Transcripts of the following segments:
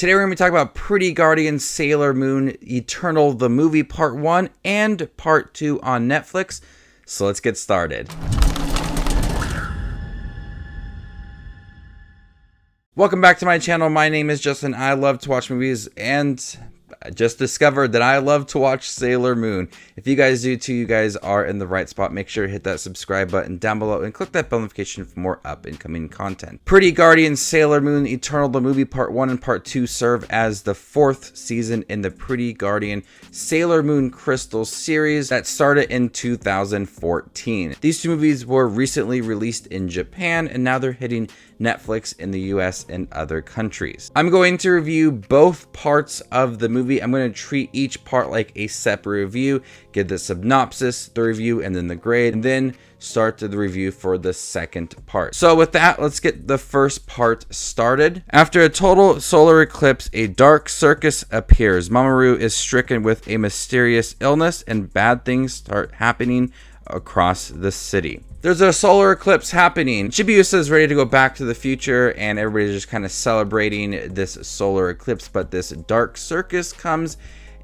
Today we're going to be talking about Pretty Guardian Sailor Moon Eternal, the movie part 1 and part 2 on Netflix. So let's get started. Welcome back to my channel. My name is Justin. I love to watch movies and I just discovered that I love to watch Sailor Moon. If you guys do too, you guys are in the right spot. Make sure to hit that subscribe button down below and click that bell notification for more up and coming content. Pretty Guardian Sailor Moon Eternal, the movie part 1 and part 2 serve as the 4th season in the Pretty Guardian Sailor Moon Crystal series that started in 2014. These two movies were recently released in Japan and now they're hitting Netflix in the US and other countries. I'm going to review both parts of the movie. I'm going to treat each part like a separate review, give the synopsis, the review, and then the grade, and then start the review for the second part. So with that, let's get the first part started. After a total solar eclipse, a dark circus appears. Mamoru is stricken with a mysterious illness and bad things start happening across the city. There's a solar eclipse happening. Chibiusa is ready to go back to the future and everybody's just kind of celebrating this solar eclipse, but this dark circus comes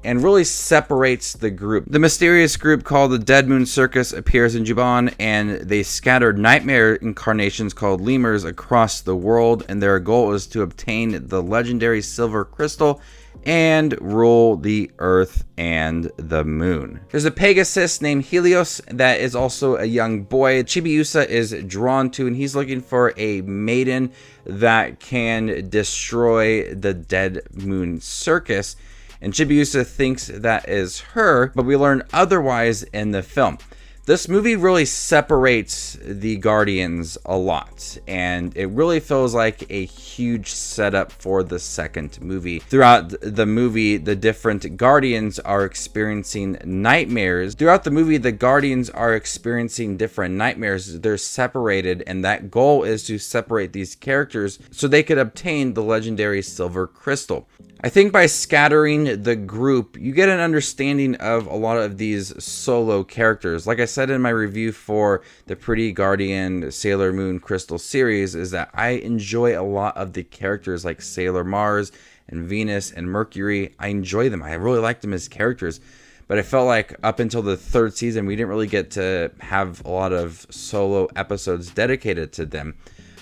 and really separates the group. The mysterious group called the Dead Moon Circus appears in Juban and they scatter nightmare incarnations called lemurs across the world, and their goal is to obtain the legendary silver crystal and rule the earth and the moon. There's a Pegasus named Helios that is also a young boy Chibiusa is drawn to, and he's looking for a maiden that can destroy the Dead Moon Circus, and Chibiusa thinks that is her, but we learn otherwise in the film. This movie really separates the Guardians a lot, and it really feels like a huge setup for the second movie. Throughout the movie, the different Guardians are experiencing nightmares. Throughout the movie, the Guardians are experiencing different nightmares. They're separated, and that goal is to separate these characters so they could obtain the legendary silver crystal. I think by scattering the group, you get an understanding of a lot of these solo characters. Like I said in my review for the Pretty Guardian Sailor Moon Crystal series, is that I enjoy a lot of the characters like Sailor Mars and Venus and Mercury. I enjoy them. I really like them as characters. But I felt like up until the 3rd season, we didn't really get to have a lot of solo episodes dedicated to them.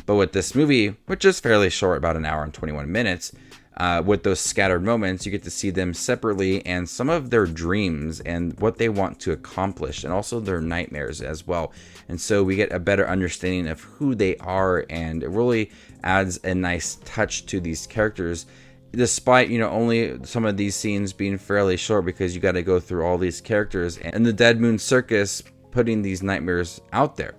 But with this movie, which is fairly short, about an hour and 21 minutes, with those scattered moments, you get to see them separately and some of their dreams and what they want to accomplish, and also their nightmares as well. And so we get a better understanding of who they are, and it really adds a nice touch to these characters, despite, you know, only some of these scenes being fairly short, because you got to go through all these characters and the Dead Moon Circus putting these nightmares out there.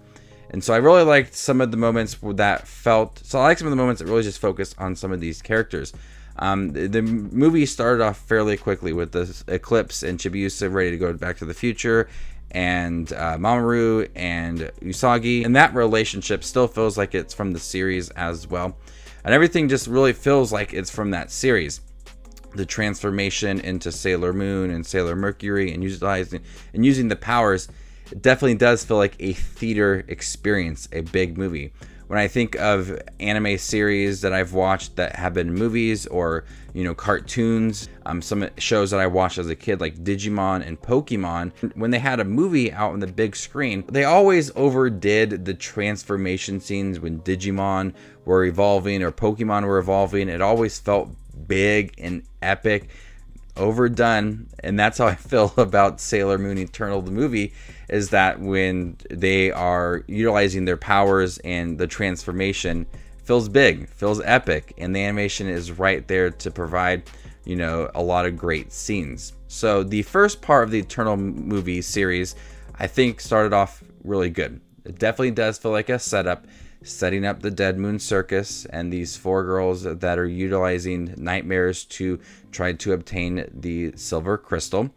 And so I really liked some of the moments that felt, so I like some of the moments that really just focused on some of these characters. The movie started off fairly quickly with this eclipse and Chibiusa ready to go back to the future, and Mamoru and Usagi, and that relationship still feels like it's from the series as well, and everything just really feels like it's from that series. The transformation into Sailor Moon and Sailor Mercury and using the powers, it definitely does feel like a theater experience, a big movie. When I think of anime series that I've watched that have been movies, or, you know, cartoons, some shows that I watched as a kid like Digimon and Pokemon, when they had a movie out on the big screen, they always overdid the transformation scenes when Digimon were evolving or Pokemon were evolving. It always felt big and epic, overdone, and that's how I feel about Sailor Moon Eternal, the movie, is that when they are utilizing their powers and the transformation feels big, feels epic, and the animation is right there to provide, you know, a lot of great scenes. So the first part of the Eternal movie series, I think, started off really good. It definitely does feel like a setup, setting up the Dead Moon Circus and these 4 girls that are utilizing nightmares to try to obtain the silver crystal,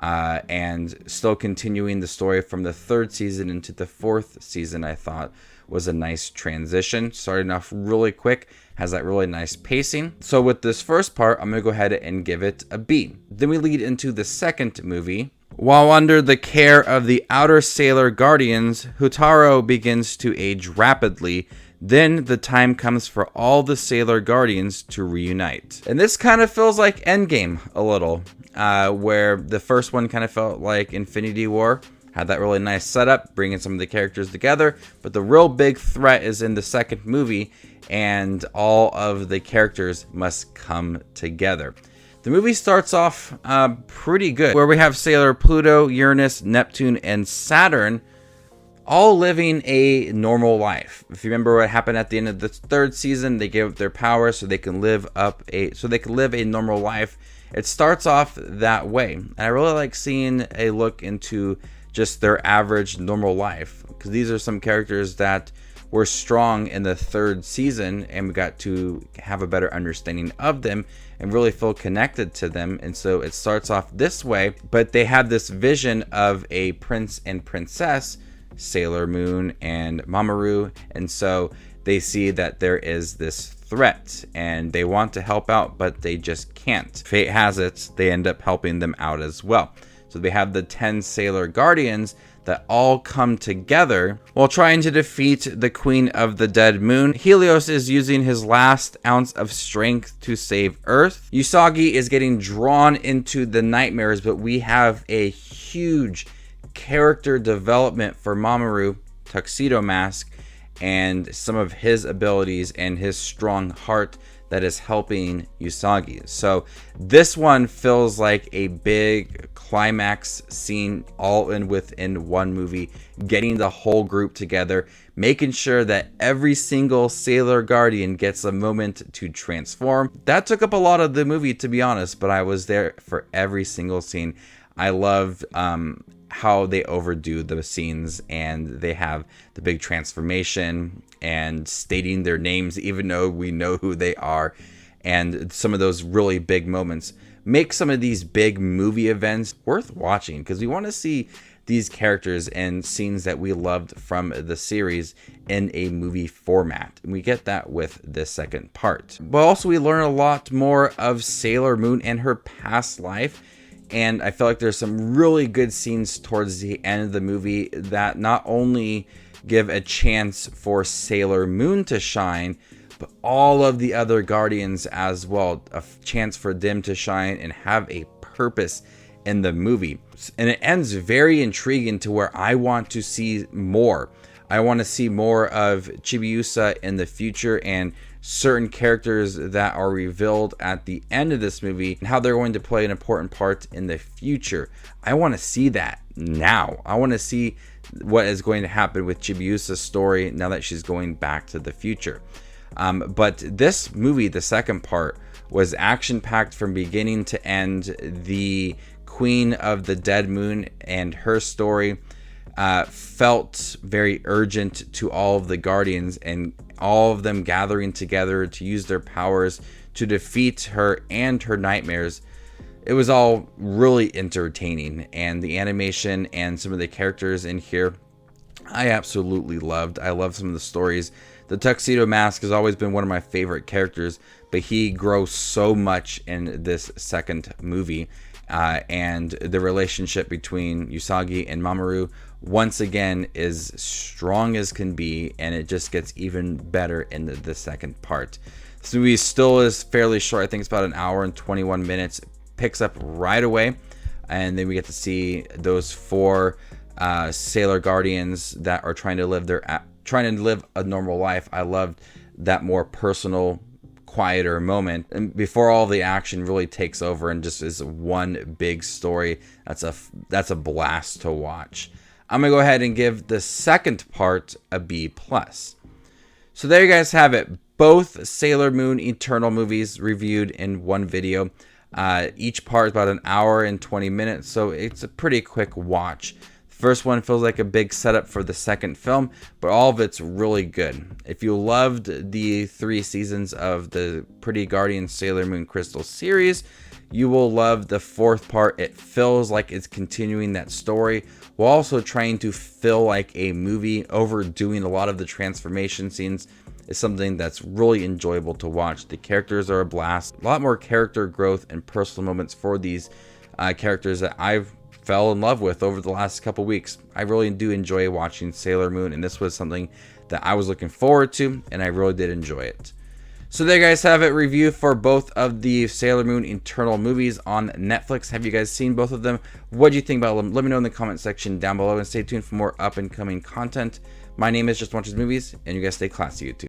and still continuing the story from the 3rd season into the 4th season. I thought was a nice transition, starting off really quick, has that really nice pacing. So with this first part, I'm gonna go ahead and give it a B. Then we lead into the second movie. While under the care of the Outer Sailor Guardians, Houtaro begins to age rapidly. Then the time comes for all the Sailor Guardians to reunite. And this kind of feels like Endgame a little, where the first one kind of felt like Infinity War. Had that really nice setup, bringing some of the characters together. But the real big threat is in the second movie, and all of the characters must come together. The movie starts off pretty good, where we have Sailor Pluto, Uranus, Neptune, and Saturn all living a normal life. If you remember what happened at the end of the third season, they gave up their powers so they can live a normal life. It starts off that way, and I really like seeing a look into just their average normal life, because these are some characters that were strong in the third season, and we got to have a better understanding of them and really feel connected to them. And so it starts off this way, but they have this vision of a prince and princess, Sailor Moon and Mamoru, and so they see that there is this threat and they want to help out, but they just can't. Fate has it, they end up helping them out as well. So they have the 10 Sailor Guardians that all come together while trying to defeat the Queen of the Dead Moon. Helios is using his last ounce of strength to save Earth. Usagi is getting drawn into the nightmares, but we have a huge character development for Mamoru, Tuxedo Mask, and some of his abilities and his strong heart that is helping Usagi. So this one feels like a big climax scene all within one movie, getting the whole group together, making sure that every single Sailor Guardian gets a moment to transform. That took up a lot of the movie, to be honest, but I was there for every single scene. I loved how they overdo the scenes, and they have the big transformation and stating their names even though we know who they are, and some of those really big moments make some of these big movie events worth watching, because we want to see these characters and scenes that we loved from the series in a movie format, and we get that with this second part. But also we learn a lot more of Sailor Moon and her past life. And I feel like there's some really good scenes towards the end of the movie that not only give a chance for Sailor Moon to shine, but all of the other Guardians as well. A chance for them to shine and have a purpose in the movie. And it ends very intriguing to where I want to see more. I want to see more of Chibiusa in the future, and certain characters that are revealed at the end of this movie and how they're going to play an important part in the future. I want to see that now. I want to see what is going to happen with Chibiusa's story now that she's going back to the future. But this movie, the second part, was action-packed from beginning to end. The Queen of the Dead Moon and her story felt very urgent to all of the Guardians, and all of them gathering together to use their powers to defeat her and her nightmares. It was all really entertaining, and the animation and some of the characters in here I absolutely loved. I love some of the stories. The Tuxedo Mask has always been one of my favorite characters, but he grows so much in this second movie. And the relationship between Usagi and Mamoru once again is strong as can be, and it just gets even better in the second part. This movie still is fairly short. I think it's about an hour and 21 minutes. It picks up right away, and then we get to see those four Sailor Guardians that are trying to live a normal life. I loved that more personal, quieter moment, and before all the action really takes over and just is one big story. That's a blast to watch. I'm gonna go ahead and give the second part a B+. So there you guys have it. Both Sailor Moon Eternal movies reviewed in one video. Each part is about an hour and 20 minutes, so it's a pretty quick watch. First one feels like a big setup for the second film, but all of it's really good. If you loved the 3 seasons of the Pretty Guardian Sailor Moon Crystal series, you will love the fourth part. It feels like it's continuing that story while also trying to feel like a movie. Overdoing a lot of the transformation scenes is something that's really enjoyable to watch. The characters are a blast. A lot more character growth and personal moments for these characters that I've fell in love with over the last couple weeks. I really do enjoy watching Sailor Moon, and this was something that I was looking forward to, and I really did enjoy it. So there you guys have it, review for both of the Sailor Moon Eternal movies on Netflix. Have you guys seen both of them? What do you think about them? Let me know in the comment section down below, and stay tuned for more up and coming content. My name is Just Watches Movies, and you guys stay classy, YouTube.